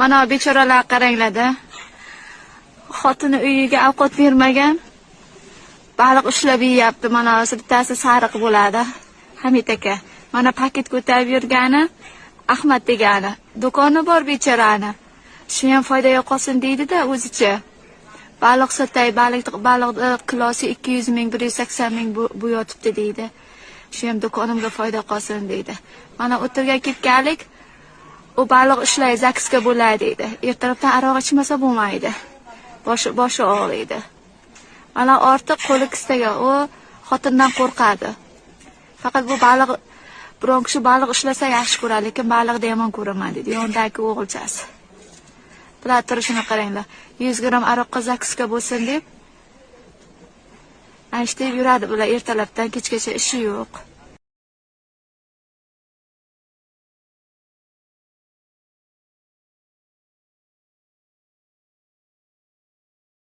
Mana bechoralar qaranglar-da. Xotini uyiga ovqat bermagan. Baliq ushlab yeyapti. Mana bittasi sariq bo'ladi. Hamid aka. Mana paket ko'tarib yurgani Ahmad degani. Do'koni bor bechorani. Shu ham foyda yo'qolsin deydi-da o'zicha. Baliq sotay, baliq kilosi 200 ming, 180 ming bu yotibdi deydi. Shu ham do'konimga foyda qolsin deydi. Mana o'tirgan ketganlik u baliq ushlay, zaksga bo'lay deydi. Ertalabdan aroq ichmasa bo'lmaydi. Boshi og'riydi. Mana ortiq qo'li kistaga, u xotindan qo'rqadi. Faqat bu baliq biron kishi baliq ushlasa yaxshi ko'radi, lekin baliqni yomon ko'raman dedi. Yondagi o'g'ilchasi. Bular turishini qaranglar. 100 gram aroqqa zaksga bo'lsin deb aytib yuradi bular ertalabdan kechgacha ishi yo'q.